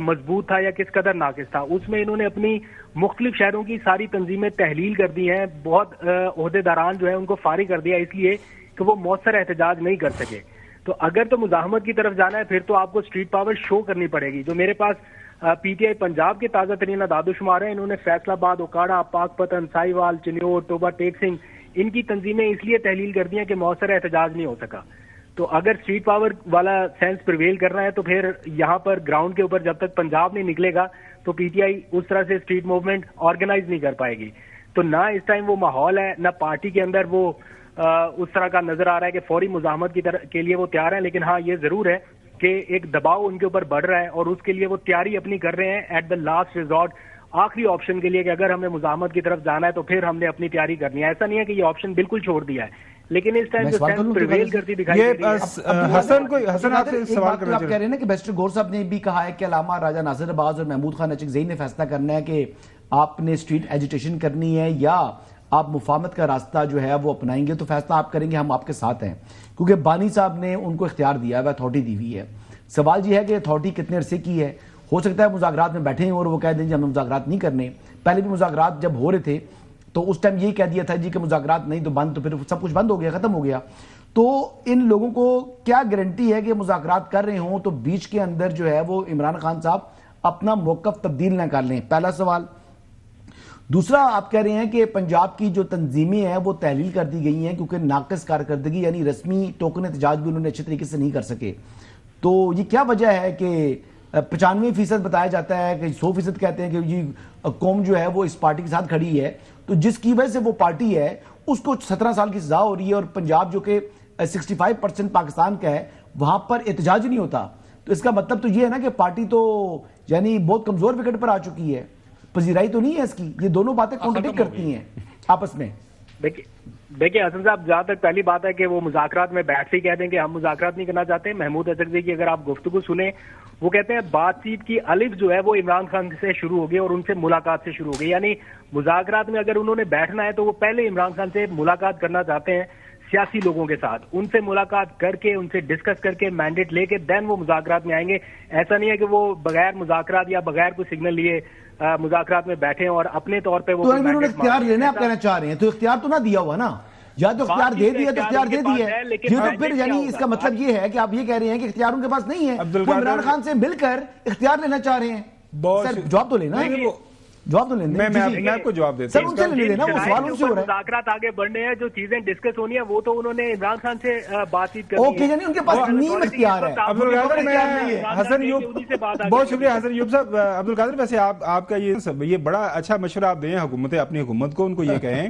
مضبوط تھا یا کس قدر ناقص تھا. اس میں انہوں نے اپنی مختلف شہروں کی ساری تنظیمیں تحلیل کر دی ہیں, بہت عہدے داران جو ہیں ان کو فارغ کر دیا اس لیے کہ وہ مؤثر احتجاج نہیں کر سکے. تو اگر تو مزاحمت کی طرف جانا ہے پھر تو آپ کو اسٹریٹ پاور شو کرنی پڑے گی. جو میرے پاس پی ٹی آئی پنجاب کے تازہ ترین اعداد و شمار ہیں, انہوں نے فیصل آباد, اوکاڑا, پاک پتن, سائی وال, چنیور, ٹوبا ٹیک سنگھ, ان کی تنظیمیں اس لیے تحلیل کر دی ہیں کہ مؤثر احتجاج نہیں ہو سکا. تو اگر اسٹریٹ پاور والا سینس پریویل کرنا ہے تو پھر یہاں پر گراؤنڈ کے اوپر جب تک پنجاب نہیں نکلے گا تو پی ٹی آئی اس طرح سے اسٹریٹ موومنٹ آرگنائز نہیں کر پائے گی. تو نہ اس ٹائم وہ ماحول ہے, نہ پارٹی کے اندر وہ اس طرح کا نظر آ رہا ہے کہ فوری مزاحمت کے لیے وہ تیار ہیں. لیکن ہاں یہ ضرور ہے کہ ایک دباؤ ان کے اوپر بڑھ رہا ہے اور اس کے لیے وہ تیاری اپنی کر رہے ہیں ایٹ دا لاسٹ ریزورٹ, آخری آپشن کے لیے کہ اگر ہمیں مزاحمت کی طرف جانا ہے تو پھر ہم نے اپنی تیاری کرنی ہے. ایسا نہیں ہے کہ یہ آپشن بالکل چھوڑ دیا ہے, لیکن اس ٹائم جو سینس پریویل کرتی دکھائی دے رہی ہے. حسن آپ سے سوال کرنا آپ کہہ رہے ہیں کہ بیرسٹر گور صاحب نے بھی کہا ہے کہ علامہ راجہ ناصر عباس اور محمود خان اچکزئی نے فیصلہ کرنا ہے کہ آپ نے اسٹریٹ ایجیٹیشن کرنی ہے یا آپ مفاہمت کا راستہ جو ہے وہ اپنائیں گے, تو فیصلہ آپ کریں گے, ہم آپ کے ساتھ ہیں. کیونکہ بانی صاحب نے ان کو اختیار دیا ہے, اتھارٹی دی ہوئی ہے. سوال یہ ہے کہ اتھارٹی کتنے عرصے کی ہے. ہو سکتا ہے مذاکرات میں بیٹھے ہیں اور وہ کہہ دیں جی ہمیں مذاکرات نہیں کرنے. پہلے بھی مذاکرات جب ہو رہے تھے تو اس ٹائم یہی کہہ دیا تھا جی کہ مذاکرات نہیں تو بند, تو پھر سب کچھ بند ہو گیا, ختم ہو گیا. تو ان لوگوں کو کیا گارنٹی ہے کہ مذاکرات کر رہے ہوں تو بیچ کے اندر جو ہے وہ عمران خان صاحب اپنا موقف تبدیل نہ کر لیں؟ پہلا سوال. دوسرا, آپ کہہ رہے ہیں کہ پنجاب کی جو تنظیمیں ہیں وہ تحلیل کر دی گئی ہیں کیونکہ ناقص کارکردگی یعنی رسمی ٹوکن احتجاج بھی انہوں نے اچھے طریقے سے نہیں کر سکے. تو یہ کیا وجہ ہے کہ 95% بتایا جاتا ہے کہ 100% کہتے ہیں کہ جی قوم جو ہے وہ اس پارٹی کے ساتھ کھڑی ہے, تو جس کی وجہ سے وہ پارٹی ہے اس کو 17 سال کی سزا ہو رہی ہے, اور پنجاب جو کہ 65% پاکستان کا ہے وہاں پر احتجاج نہیں ہوتا. تو اس کا مطلب تو یہ ہے نا کہ پارٹی تو یعنی بہت کمزور وکٹ پر آ چکی ہے, پذیرائی تو نہیں ہے اس کی. یہ دونوں باتیں کانٹرڈکٹ کرتی ہیں آپس میں. دیکھیں حسن صاحب, جہاں تک پہلی بات ہے کہ وہ مذاکرات میں بیٹھ سے کہہ دیں کہ ہم مذاکرات نہیں کرنا چاہتے. محمود اچکزئی کی اگر آپ گفتگو سنیں, وہ کہتے ہیں بات چیت کی الف جو ہے وہ عمران خان سے شروع ہو گئی اور ان سے ملاقات سے شروع ہو گئی. یعنی مذاکرات میں اگر انہوں نے بیٹھنا ہے تو وہ پہلے عمران خان سے ملاقات کرنا چاہتے ہیں, سیاسی لوگوں کے ساتھ ان سے ملاقات کر کے ان سے ڈسکس کر کے مینڈیٹ لے کے دین وہ مذاکرات میں آئیں گے. ایسا نہیں ہے کہ وہ بغیر مذاکرات یا بغیر کوئی سگنل لیے مذاکرات میں بیٹھے اور اپنے طور پہ وہ اختیار لینا آپ کہنا چاہ رہے ہیں, تو اختیار تو نہ دیا ہوا نا, یا تو اختیار دے دیا تو اختیار دے دیا ہے. یہ تو پھر یعنی اس کا مطلب یہ ہے کہ آپ یہ کہہ رہے ہیں کہ اختیار ان کے پاس نہیں ہے, وہ عمران خان سے مل کر اختیار لینا چاہ رہے ہیں. سر جواب تو لینا. جواب تو لینے میں آپ کو جواب دیتا ہوں سر، ان سے لے لینا، وہ سوال ان سے ہو رہا ہے. مذاکرات آگے بڑھنے ہیں، جو چیزیں ڈسکس ہونی ہیں وہ تو انہوں نے عمران خان سے بات چیت کرنی ہے. اوکے، یعنی ان کے پاس نیم اختیار ہے. عبدالقادر، میں حسن ایوب، بہت شکریہ حسن ایوب صاحب. عبدالقادر، ویسے آپ کا یہ بڑا اچھا مشورہ آپ دیں اپنی حکومت کو، ان کو یہ کہیں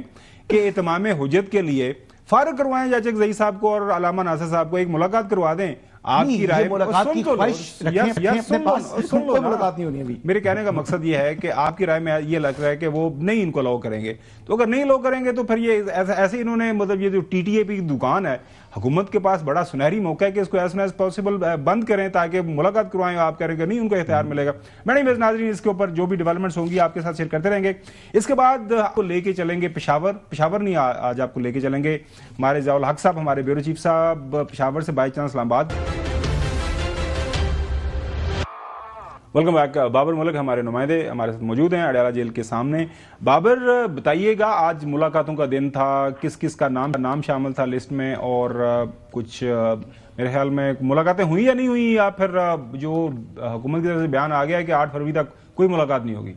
کہ اتمام حجت کے لیے فارغ کروائیں جاچک زئی صاحب کو اور علامہ ناصر صاحب کو، ایک ملاقات کروا دیں. آپ کی رائے میرے کہنے کا مقصد یہ ہے کہ آپ کی رائے میں یہ لگ رہا ہے کہ وہ نہیں ان کو لو کریں گے، تو اگر نہیں لو کریں گے تو پھر یہ ایسے انہوں نے مطلب یہ جو ٹی ٹی اے پی کی دکان ہے، حکومت کے پاس بڑا سنہری موقع ہے کہ اس کو ایز سون ایز پاسبل بند کریں تاکہ ملاقات کروائیں. آپ کہہ رہے کہ نہیں، ان کو اختیار ملے گا. میں نہیں، ناظرین اس کے اوپر جو بھی ڈیولپمنٹس ہوں گی آپ کے ساتھ شیئر کرتے رہیں گے. اس کے بعد آپ کو لے کے چلیں گے پشاور نہیں، آج آپ کو لے کے چلیں گے ہمارے ضیاء الحق صاحب، ہمارے بیورو چیف صاحب پشاور سے بائی چانس اسلام آباد. Welcome back. بابر ملک ہمارے نمائندے ہمارے ساتھ موجود ہیں اڈیالہ جیل کے سامنے. بابر، بتائیے گا آج ملاقاتوں کا دن تھا، کس کس کا نام شامل تھا لسٹ میں، اور کچھ میرے خیال میں ملاقاتیں ہوئی یا نہیں ہوئی، یا پھر جو حکومت کی طرف سے بیان آ گیا ہے کہ 8 فروری تک کوئی ملاقات نہیں ہوگی؟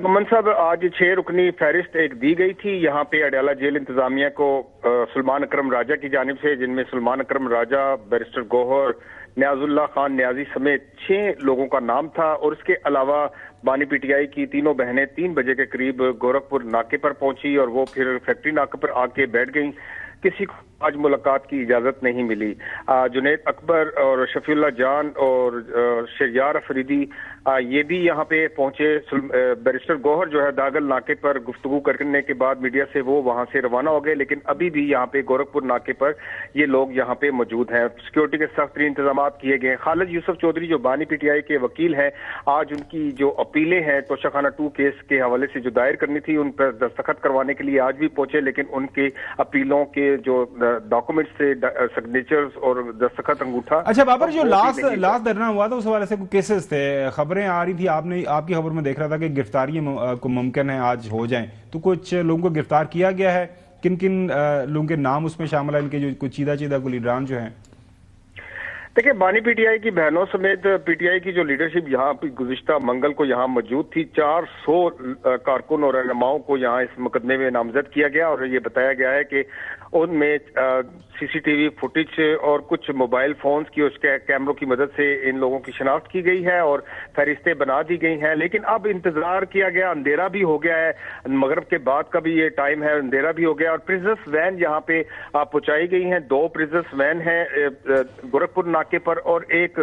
گمن صاحب، آج 6 رکنی فہرست ایک دی گئی تھی یہاں پہ اڈیالہ جیل انتظامیہ کو سلمان اکرم راجہ کی جانب سے، جن میں سلمان اکرم راجہ، بیرسٹر گوہر، نیاز اللہ خان نیازی سمیت 6 لوگوں کا نام تھا. اور اس کے علاوہ بانی پی ٹی آئی کی تینوں بہنیں 3 بجے کے قریب گورکھپور ناکے پر پہنچی اور وہ پھر فیکٹری ناکے پر آ کے بیٹھ گئیں. کسی کو آج ملاقات کی اجازت نہیں ملی. جنید اکبر اور شفیع اللہ جان اور شہریار افریدی یہ بھی یہاں پہ پہنچے. بیرسٹر گوہر جو ہے داگل ناکے پر گفتگو کرنے کے بعد میڈیا سے وہ وہاں سے روانہ ہو گئے، لیکن ابھی بھی یہاں پہ گورکھپور ناکے پر یہ لوگ یہاں پہ موجود ہیں. سیکورٹی کے سخت ترین انتظامات کیے گئے. خالد یوسف چودھری جو بانی پی ٹی آئی کے وکیل ہیں، آج ان کی جو اپیلیں ہیں توشہ خانہ 2 کیس کے حوالے سے جو دائر کرنی تھی ان پر دستخط کروانے کے لیے آج بھی پہنچے، لیکن ان کے اپیلوں کے جو ڈاکومنٹس سے سگنیچرز اور دستخط انگوٹھا. اچھا بابر، جو لاسٹ دھرنا ہوا تھا اس حوالے سے کیسز تھے، خبریں آ رہی تھی، آپ کی خبر میں دیکھ رہا تھا کہ گرفتاریاں کو ممکن ہے آج ہو جائیں، تو کچھ لوگوں کو گرفتار کیا گیا ہے؟ کن لوگوں کے نام اس میں شامل ہیں، ان کے جو کچھ چیدہ کو لیڈران جو ہیں؟ دیکھیں، بانی پی ٹی آئی کی بہنوں سمیت پی ٹی آئی کی جو لیڈرشپ یہاں پہ گزشتہ منگل کو یہاں موجود تھی، 400 کارکن اور رہنماؤں کو یہاں اس مقدمے میں نامزد کیا گیا اور یہ بتایا گیا ہے کہ ان میں سی سی ٹی وی فوٹیج اور کچھ موبائل فونز کی اس کے کیمروں کی مدد سے ان لوگوں کی شناخت کی گئی ہے اور فہرستیں بنا دی گئی ہیں. لیکن اب انتظار کیا گیا، اندھیرا بھی ہو گیا ہے، مغرب کے بعد کا بھی یہ ٹائم ہے، اندھیرا بھی ہو گیا اور پریزنس وین یہاں پہ پہنچائی گئی ہیں. 2 پریزنس وین ہیں گورکھپور ناکے پر اور ایک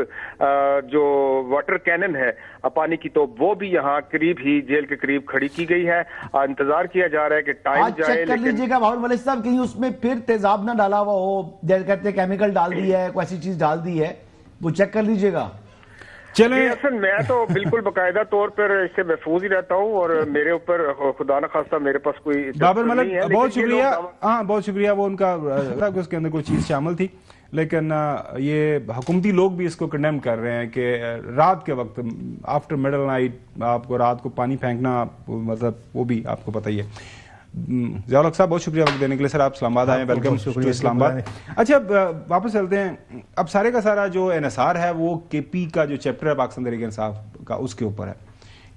جو واٹر کینن ہے پانی کی، تو وہ بھی یہاں قریب ہی جیل کے قریب کھڑی کی گئی ہے. انتظار کیا جا رہا ہے کہ ٹائم جائے. چیک کر لیجئے گا باور ملک صاحب، کہیں اس میں پھر تیزاب نہ ڈالا ہوا ہو، جیسے کہتے ہیں کیمیکل ڈال دی ہے، کوئی ایسی چیز ڈال دی ہے، وہ چیک کر لیجئے گا. چلیں، اصل میں تو بالکل باقاعدہ طور پر اس سے محفوظ ہی رہتا ہوں اور میرے اوپر خدا نہ خواستہ میرے پاس کوئی بابر ملک بہت شکریہ. ہاں بہت شکریہ. وہ ان کا اس کے اندر کوئی چیز شامل تھی، لیکن یہ حکومتی لوگ بھی اس کو کنڈیم کر رہے ہیں کہ رات کے وقت آفٹر مڈل نائٹ آپ کو رات کو پانی پھینکنا، مطلب وہ بھی آپ کو پتہ ہی ہے. ضیاء الحق صاحب بہت شکریہ وقت دینے کے لیے. سر آپ اسلام آباد آئے ہیں، ویلکم ٹو اسلام آباد. اچھا واپس چلتے ہیں. اب سارے کا سارا جو انحصار ہے وہ کے پی کا جو چیپٹر ہے پاکستان تحریک انصاف کا، اس کے اوپر ہے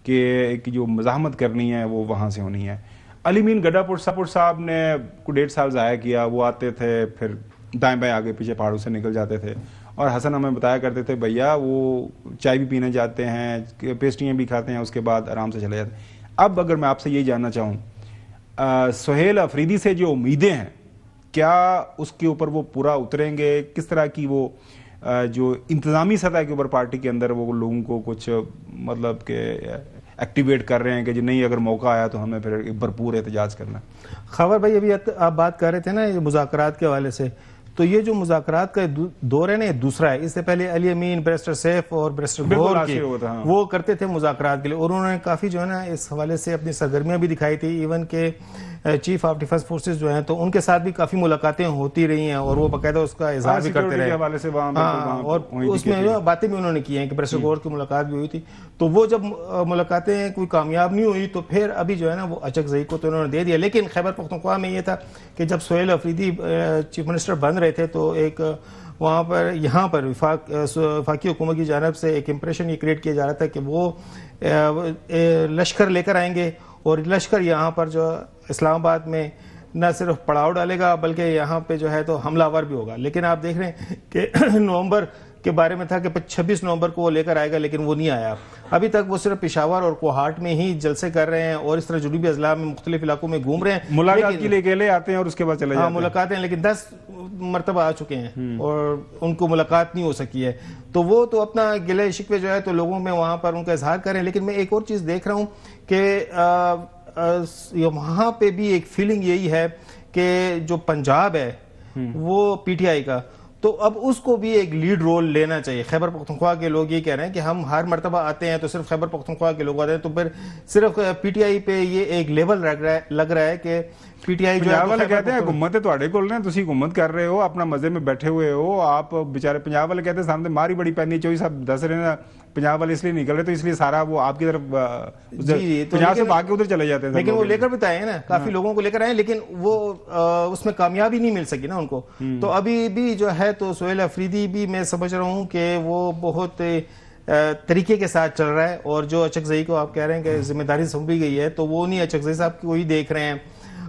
کہ جو مزاحمت کرنی ہے وہ وہاں سے ہونی ہے. علی مین گڈا پور صاحب نے 1.5 سال ضائع کیا. وہ آتے تھے پھر دائیں بائیں آگے پیچھے پہاڑوں سے نکل جاتے تھے اور حسن ہمیں بتایا کرتے تھے بھیا وہ چائے بھی پینے جاتے ہیں، پیسٹریاں بھی کھاتے ہیں، اس کے بعد آرام سے چلے جاتے ہیں. اب اگر میں آپ سے یہ جاننا چاہوں، سہیل افریدی سے جو امیدیں ہیں کیا اس کے اوپر وہ پورا اتریں گے؟ کس طرح کی وہ جو انتظامی سطح کے اوپر پارٹی کے اندر وہ لوگوں کو کچھ مطلب کہ ایکٹیویٹ کر رہے ہیں کہ نہیں اگر موقع آیا تو ہمیں پھر بھرپور احتجاج کرنا؟ خبر بھائی ابھی آپ بات کر رہے تھے نا مذاکرات کے حوالے سے، تو یہ جو مذاکرات کا دور ہے نا یہ دوسرا ہے. اس سے پہلے علی امین، بیرسٹر سیف اور بیرسٹر گوہر کے وہ کرتے تھے مذاکرات کے لیے اور انہوں نے کافی جو ہے نا اس حوالے سے اپنی سرگرمیاں بھی دکھائی تھی. ایون کہ چیف آف ڈیفنس فورسز جو ہیں تو ان کے ساتھ بھی کافی ملاقاتیں ہوتی رہی ہیں اور وہ باقاعدہ اس کا اظہار بھی کرتے رہے اور اس میں باتیں بھی انہوں نے کی ہیں کہ بیرسٹر گوہر کی ملاقات بھی ہوئی تھی. تو وہ جب ملاقاتیں کوئی کامیاب نہیں ہوئی تو پھر ابھی جو ہے نا وہ اچک زئی کو تو انہوں نے دے دیا. لیکن خیبر پختونخوا میں یہ تھا کہ جب سہیل افریدی چیف منسٹر بن رہے تھے تو ایک وہاں پر یہاں پر وفاقی حکومت کی جانب سے ایک امپریشن یہ کریٹ کیا جا رہا تھا کہ وہ لشکر لے کر آئیں گے اور لشکر یہاں پر جو اسلام آباد میں نہ صرف پڑاؤ ڈالے گا بلکہ یہاں پہ جو ہے تو حملہ آور بھی ہوگا. لیکن آپ دیکھ رہے ہیں کہ نومبر کے بارے میں تھا کہ 26 نومبر کو وہ لے کر آئے گا, لیکن وہ نہیں آیا. ابھی تک وہ صرف پشاور اور کوہاٹ میں ہی جلسے کر رہے ہیں اور اس طرح جنوبی اضلاع میں مختلف علاقوں میں گھوم رہے ہیں. ملاقات کے لیے اکیلے آتے ہیں اور اس کے بعد چلے جاتے ہیں. ملاقاتیں, لیکن 10 مرتبہ آ چکے ہیں اور ان کو ملاقات نہیں ہو سکی ہے. تو وہ تو اپنا گلے شکوے جو ہے تو لوگوں میں وہاں پر ان کا اظہار کریں. لیکن میں ایک اور چیز دیکھ رہا ہوں کہ وہاں پہ بھی ایک فیلنگ یہی ہے کہ جو پنجاب ہے وہ پی ٹی آئی کا, تو اب اس کو بھی ایک لیڈ رول لینا چاہیے. خیبر پختونخوا کے لوگ یہ کہہ رہے ہیں کہ ہم ہر مرتبہ آتے ہیں تو صرف خیبر پختونخوا کے لوگ آتے ہیں, تو پھر صرف پی ٹی آئی پہ یہ ایک لیبل لگ رہا ہے کہ پی ٹی آئی جو پنجاب والے کہتے ہیں حکومت تواڈے کول نے, تسی حکومت کر رہے ہو, اپنا مزے میں بیٹھے ہوئے ہو. آپ بیچارے پنجاب والے کہتے ہیں سامنے ماری بڑی پینی. چوہی صاحب دس رہے ہیں پنجاب والے اس لیے نکل رہے تو اس لیے سارا وہ آپ کی طرف پنجاب سے بھاگ کے ادھر چلے جاتے ہیں. لیکن وہ لے کر بھی آئے ہیں نا, کافی لوگوں کو لے کر آئے, لیکن وہ اس میں کامیابی نہیں مل سکی نا ان کو. تو ابھی بھی جو ہے تو سہیل افریدی بھی میں سمجھ رہا ہوں کہ وہ بہت طریقے کے ساتھ چل رہا ہے. اور جو اچکزئی کو آپ کہہ رہے ہیں کہ ذمہ داری سونپی گئی ہے, تو وہ نہیں اچکزئی صاحب کو ہی دیکھ رہے ہیں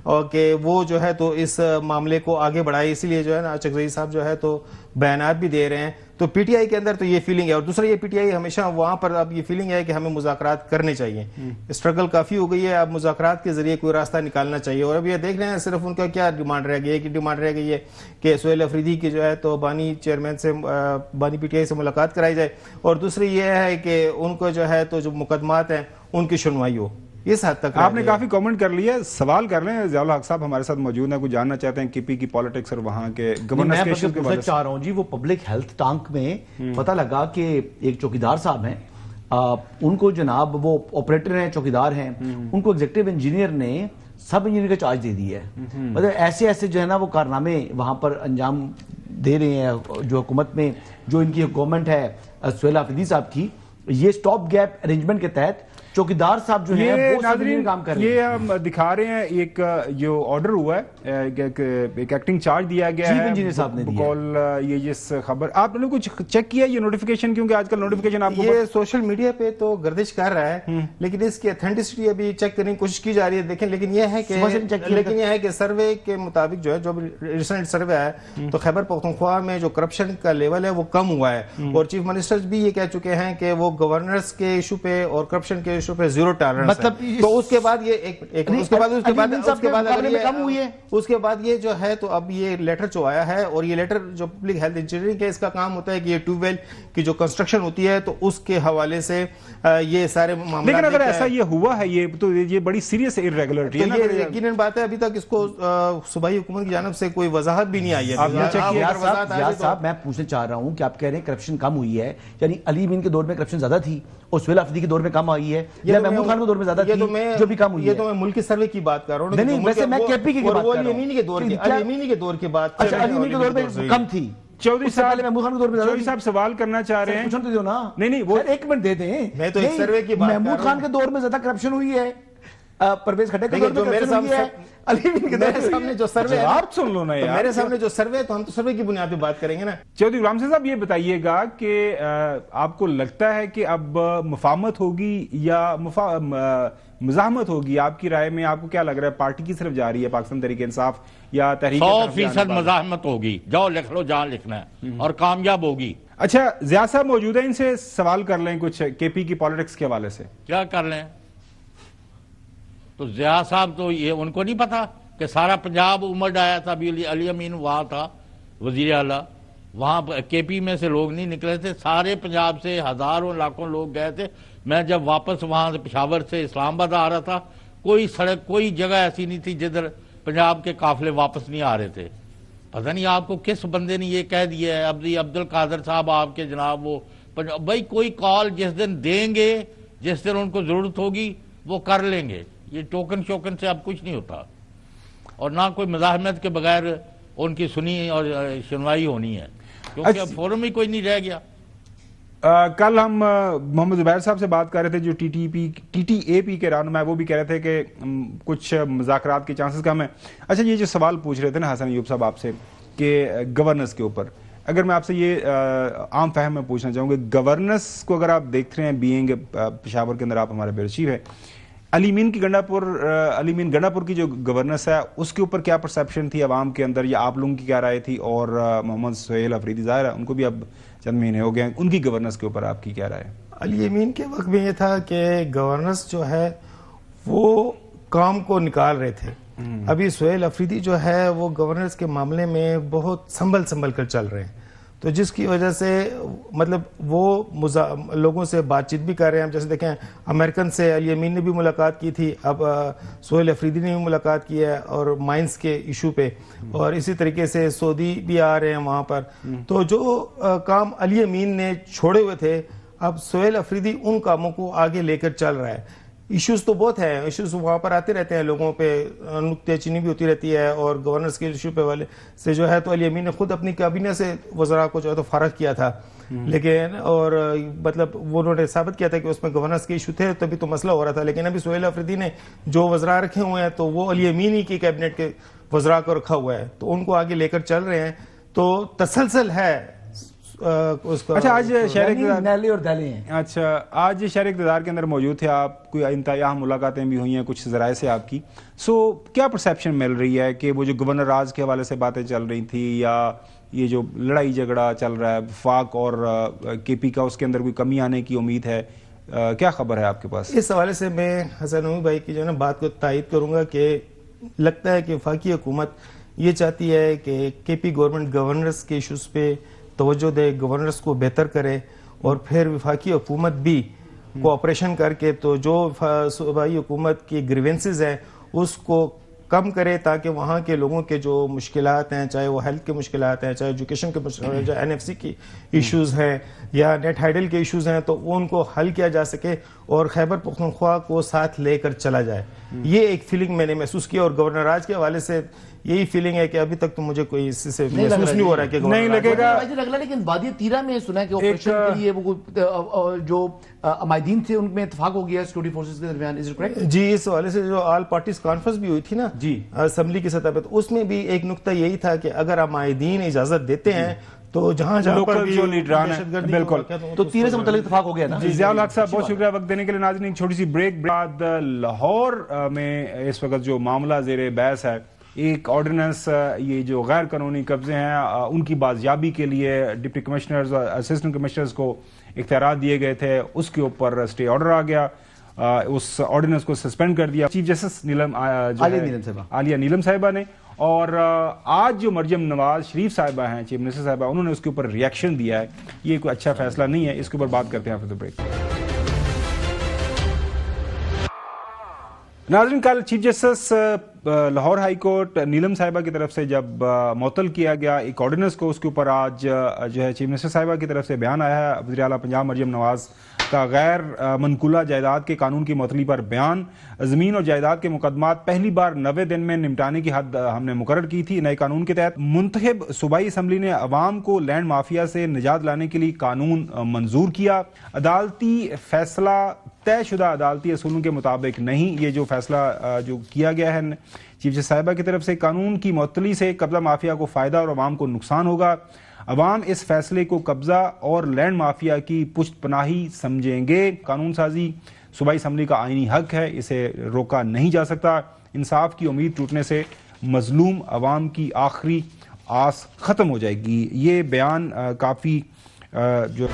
اور کہ وہ جو ہے تو اس معاملے کو آگے بڑھائے. اسی لیے جو ہے نا اچکزئی صاحب جو ہے تو بیانات بھی دے رہے ہیں. تو پی ٹی آئی کے اندر تو یہ فیلنگ ہے. اور دوسرا یہ پی ٹی آئی ہمیشہ وہاں پر اب یہ فیلنگ ہے کہ ہمیں مذاکرات کرنے چاہیے. اسٹرگل کافی ہو گئی ہے, اب مذاکرات کے ذریعے کوئی راستہ نکالنا چاہیے. اور اب یہ دیکھ رہے ہیں صرف ان کا کیا ڈیمانڈ رہ گئی ہے, کہ ڈیمانڈ رہ گئی ہے کہ سہیل افریدی کی جو ہے تو بانی چیئرمین سے بانی پی ٹی آئی سے ملاقات کرائی جائے, اور دوسری یہ ہے کہ ان کو جو ہے تو جو مقدمات ہیں ان کی سنوائی ہو. اس حد تک آپ نے کافی کامنٹ کر لیا, سوال کر رہے ہیں. ضیاء الحق صاحب ہمارے ساتھ موجود ہیں, کچھ جاننا چاہتے ہیں کے پی کی پالیٹکس اور وہاں کے گورننس کے ایشوز کے بارے میں. میں چاہ رہا ہوں جی, وہ پبلک ہیلتھ ٹانک میں پتہ لگا کہ ایک چوکیدار صاحب ہیں, ان کو جناب وہ آپریٹر ہیں, چوکیدار ہیں, ان کو ایگزیکٹو انجینئر نے سب انجینئر کا چارج دے دیا ہے. مطلب ایسے ایسے جو ہے نا وہ کارنامے وہاں پر انجام دے رہے ہیں جو حکومت میں, جو ان کی گورنمنٹ ہے سہیل افریدی صاحب کی. یہ سٹاپ گیپ ارینجمنٹ کے تحت چوکیدار صاحب جو ہے وہ سب کام کر رہے ہیں. یہ ہم دکھا رہے ہیں ایک جو آرڈر ہوا ہے, ایک ایکٹنگ چارج دیا گیا ہے انجینئر صاحب نے دیا. یہ جس خبر آپ نے کچھ چیک کیا یہ نوٹیفیکیشن, کیونکہ آج کل نوٹیفیکیشن آپ کو یہ سوشل میڈیا پہ تو گردش کر رہا ہے, لیکن اس کی اتھینٹسٹی ابھی چیک کرنے کی کوشش کی جا رہی ہے. دیکھیں لیکن یہ ہے کہ سروے کے مطابق جو ہے جو ریسنٹ سروے ہے تو خیبر پختونخوا میں جو کرپشن کا لیول ہے وہ کم ہوا ہے. اور چیف منسٹر بھی یہ کہہ چکے ہیں کہ وہ گورنرز کے ایشو پہ اور کرپشن کے ایشو پہ زیرو ٹالرنس. مطلب تو اس کے بعد یہ اس کے بعد یہ جو ہے تو اب یہ لیٹر جو آیا ہے, اور یہ لیٹر جو پبلک ہیلتھ انجینئرنگ ہے اس کا کام ہوتا ہے کہ یہ ٹیوب ویل کی جو کنسٹرکشن ہوتی ہے تو اس کے حوالے سے یہ سارے معاملات. لیکن اگر ایسا یہ ہوا ہے یہ تو یہ بڑی سیریس ارریگولرٹی ہے نا. یہ یقیناً بات ہے, ابھی تک اس کو صوبائی حکومت کی جانب سے کوئی وضاحت بھی نہیں آئی ہے. صاحب میں پوچھنا چاہ رہا ہوں کہ آپ کہہ رہے ہیں کرپشن کم ہوئی ہے, یعنی علی امین کے دور میں کرپشن زیادہ تھی اور سہیل افریدی کے دور میں کم آئی ہے, یا محمود خان کے دور میں زیادہ تھی جو بھی کم ہوئی ہے؟ یہ تو میں ملک کے سروے کی بات کر رہا ہوں. نہیں ویسے میں کے پی کی بات کر رہا ہوں. علی امینی کے دور کی بات. اچھا علی امینی کے دور میں کم تھی, چودھری صاحب سوال کرنا چاہ رہے ہیں. پوچھنے دو نا. نہیں وہ ایک منٹ دے دیں. میں تو ایک سروے کی بات کر رہا ہوں. محمود خان کے دور میں زیادہ کرپشن ہوئی ہے, پرویز کھٹک کے دور میں کرپشن ہوئی ہے, علی امین کے میرے سامنے جو سروے ہے آپ سن لو نا یار, میرے سامنے جو سروے ہے تو ہم تو سروے کی بنیاد پہ بات کریں گے نا. چودھری غلام صاحب یہ بتائیے گا کہ آپ کو لگتا ہے کہ اب مفاہمت ہوگی یا مزاحمت ہوگی؟ آپ کی رائے میں آپ کو کیا لگ رہا ہے, پارٹی کی طرف جا رہی ہے پاکستان تحریک انصاف یا تحریک 100% مزاحمت ہوگی؟ جاؤ لکھ لو جہاں لکھنا ہے اور کامیاب ہوگی. اچھا ضیاء صاحب موجود ہیں, ان سے سوال کر لیں کچھ کے پی کی پالیٹکس کے حوالے سے. کیا کر لیں؟ تو ضیاء صاحب تو یہ ان کو نہیں پتا کہ سارا پنجاب امڈ آیا تھا, ابھی علی امین وہاں تھا وزیر اعلیٰ, وہاں کے پی میں سے لوگ نہیں نکلے تھے, سارے پنجاب سے ہزاروں لاکھوں لوگ گئے تھے. میں جب واپس وہاں سے پشاور سے اسلام آباد آ رہا تھا, کوئی سڑک کوئی جگہ ایسی نہیں تھی جدھر پنجاب کے قافلے واپس نہیں آ رہے تھے. پتہ نہیں آپ کو کس بندے نے یہ کہہ دیا ہے, عبد القادر صاحب آپ کے جناب, وہ بھائی کوئی کال جس دن دیں گے, جس دن ان کو ضرورت ہوگی وہ کر لیں گے. یہ ٹوکن شوکن سے اب کچھ نہیں ہوتا, اور نہ کوئی مزاحمت کے بغیر ان کی سنی اور سنوائی ہونی ہے, کیونکہ اب فورم ہی کوئی نہیں رہ گیا. کل ہم محمد زبیر صاحب سے بات کر رہے تھے جو ٹی ٹی اے پی کے رہنما ہے, وہ بھی کہہ رہے تھے کہ کچھ مذاکرات کے چانسز کم ہیں. اچھا یہ جو سوال پوچھ رہے تھے نا حسن ایوب صاحب آپ سے کہ گورننس کے اوپر, اگر میں آپ سے یہ عام فہم میں پوچھنا چاہوں گا، گورننس کو اگر آپ دیکھ رہے ہیں، بینگ پشاور کے اندر آپ ہمارے بیئر چیف ہیں، علی مین گنڈا پور کی جو گورننس ہے اس کے اوپر کیا پرسیپشن تھی عوام کے اندر، یا آپ لوگوں کی کیا رائے تھی؟ اور محمد سہیل افریدی ظاہر ہے ان کو بھی اب چند مہینے ہو گئے ہیں، ان کی گورننس کے اوپر آپ کی کیا رائے ہے؟ علی امین کے وقت میں یہ تھا کہ گورننس جو ہے وہ کام کو نکال رہے تھے. ابھی سہیل افریدی جو ہے وہ گورننس کے معاملے میں بہت سنبھل کر چل رہے ہیں، تو جس کی وجہ سے مطلب وہ لوگوں سے بات چیت بھی کر رہے ہیں. جیسے دیکھیں امریکن سے علی امین نے بھی ملاقات کی تھی، اب سہیل افریدی نے بھی ملاقات کی ہے اور مائنز کے ایشو پہ، اور اسی طریقے سے سعودی بھی آ رہے ہیں وہاں پر. تو جو کام علی امین نے چھوڑے ہوئے تھے اب سہیل افریدی ان کاموں کو آگے لے کر چل رہا ہے. ایشوز تو بہت ہیں، ایشوز وہاں پر آتے رہتے ہیں، لوگوں پہ نکتہ چینی بھی ہوتی رہتی ہے، اور گورننس کے ایشو پہ والے سے جو ہے تو علی امین نے خود اپنی کابینہ سے وزراء کو جو ہے تو فارغ کیا تھا، لیکن اور مطلب وہ انہوں نے ثابت کیا تھا کہ اس میں گورننس کے ایشو تھے تبھی تو مسئلہ ہو رہا تھا. لیکن ابھی سہیل افریدی نے جو وزراء رکھے ہوئے ہیں تو وہ علی امین ہی کی کیبنٹ کے وزراء کو رکھا ہوا ہے، تو ان کو آگے لے کر چل رہے ہیں. تو تسلسل ہے. اچھا آج شہر اقتدار کے اندر موجود تھے آپ، کوئی انتہا ملاقاتیں بھی ہوئی ہیں کچھ ذرائع سے آپ کی، کیا پرسیپشن مل رہی ہے کہ وہ جو گورنر راج کے حوالے سے باتیں چل رہی تھی، یا یہ جو لڑائی جھگڑا چل رہا ہے وفاق اور کے پی کا، اس کے اندر کوئی کمی آنے کی امید ہے؟ کیا خبر ہے آپ کے پاس اس حوالے سے؟ میں حسن نومی بھائی کی جو ہے نا بات کو تائید کروں گا کہ لگتا ہے کہ وفاقی حکومت یہ چاہتی ہے کہ کے پی گورنمنٹ گورنرز کے ایشوز پہ توجہ دے، گورنرز کو بہتر کرے، اور پھر وفاقی حکومت بھی کوآپریشن کر کے تو جو صوبائی حکومت کی گریونسز ہیں اس کو کم کرے، تاکہ وہاں کے لوگوں کے جو مشکلات ہیں، چاہے وہ ہیلتھ کے مشکلات ہیں، چاہے ایجوکیشن کے مشکلات ہیں، چاہے NFC کی ایشوز ہیں یا نیٹ ہائیڈل کے ایشوز ہیں، تو وہ ان کو حل کیا جا سکے اور خیبر پختونخوا کو ساتھ لے کر چلا جائے. یہ ایک فیلنگ میں نے محسوس کی، اور گورنر راج کے حوالے سے یہی فیلنگ ہے کہ ابھی تک تو مجھے کوئی اس سے محسوس نہیں ہو رہا ہے کہ نہیں لگے گا. لیکن وادی تیرہ میں سنا ہے کہ آپریشن کے لیے وہ جو عمائدین تھے ان میں اتفاق ہو گیا سیکورٹی فورسز کے درمیان. Is it correct? جی، اس حوالے سے جو آل پارٹیز کانفرنس بھی ہوئی تھی نا جی اسمبلی کی سطح پہ، تو اس میں بھی ایک نقطہ یہی تھا کہ اگر عمائدین اجازت دیتے ہیں تو جہاں پر جو لیڈران ہیں بالکل تو تیرے سے متعلق اتفاق ہو گیا نا. ضیاء الحق صاحب بہت شکریہ وقت دینے کے لیے. ناظرین ایک چھوٹی سی بریک بعد لاہور میں اس وقت جو معاملہ زیر بحث ہے، ایک آرڈیننس، یہ جو غیر قانونی قبضے ہیں ان کی بازیابی کے لیے ڈپٹی کمشنرز اور اسسٹنٹ کمشنرز کو اختیارات دیے گئے تھے، اس کے اوپر اسٹے آرڈر آ گیا، اس آرڈیننس کو سسپینڈ کر دیا چیف جسٹس عالیہ نیلم صاحبہ نے. اور آج جو مریم نواز شریف صاحبہ ہیں، چیف منسٹر صاحبہ، انہوں نے اس کے اوپر ریئیکشن دیا ہے. یہ کوئی اچھا فیصلہ نہیں ہے، اس کے اوپر بات کرتے ہیں آفٹر بریک. ناظرین کل chief justice Lahore high court Neelam صاحبہ کی طرف سے جب معطل کیا گیا ایک آرڈیننس کو، اس کے اوپر آج جو ہے چیف منسٹر صاحبہ کی طرف سے بیان آیا ہے. وزیر اعلیٰ پنجاب مریم نواز کا غیر منقولہ جائیداد کے قانون کی معطلی پر بیان. زمین اور جائیداد کے مقدمات پہلی بار 90 دن میں نمٹانے کی حد ہم نے مقرر کی تھی. نئے قانون کے تحت منتخب صوبائی اسمبلی نے عوام کو لینڈ مافیا سے نجات لانے کے لیے قانون منظور کیا. عدالتی فیصلہ طے شدہ عدالتی اصولوں کے مطابق نہیں. یہ جو فیصلہ جو کیا گیا ہے چیف جسٹس صاحبہ کی طرف سے، قانون کی معطلی سے قبضہ مافیا کو فائدہ اور عوام کو نقصان ہوگا. عوام اس فیصلے کو قبضہ اور لینڈ مافیا کی پشت پناہی سمجھیں گے. قانون سازی صوبائی اسمبلی کا آئینی حق ہے، اسے روکا نہیں جا سکتا. انصاف کی امید ٹوٹنے سے مظلوم عوام کی آخری آس ختم ہو جائے گی. یہ بیان کافی جو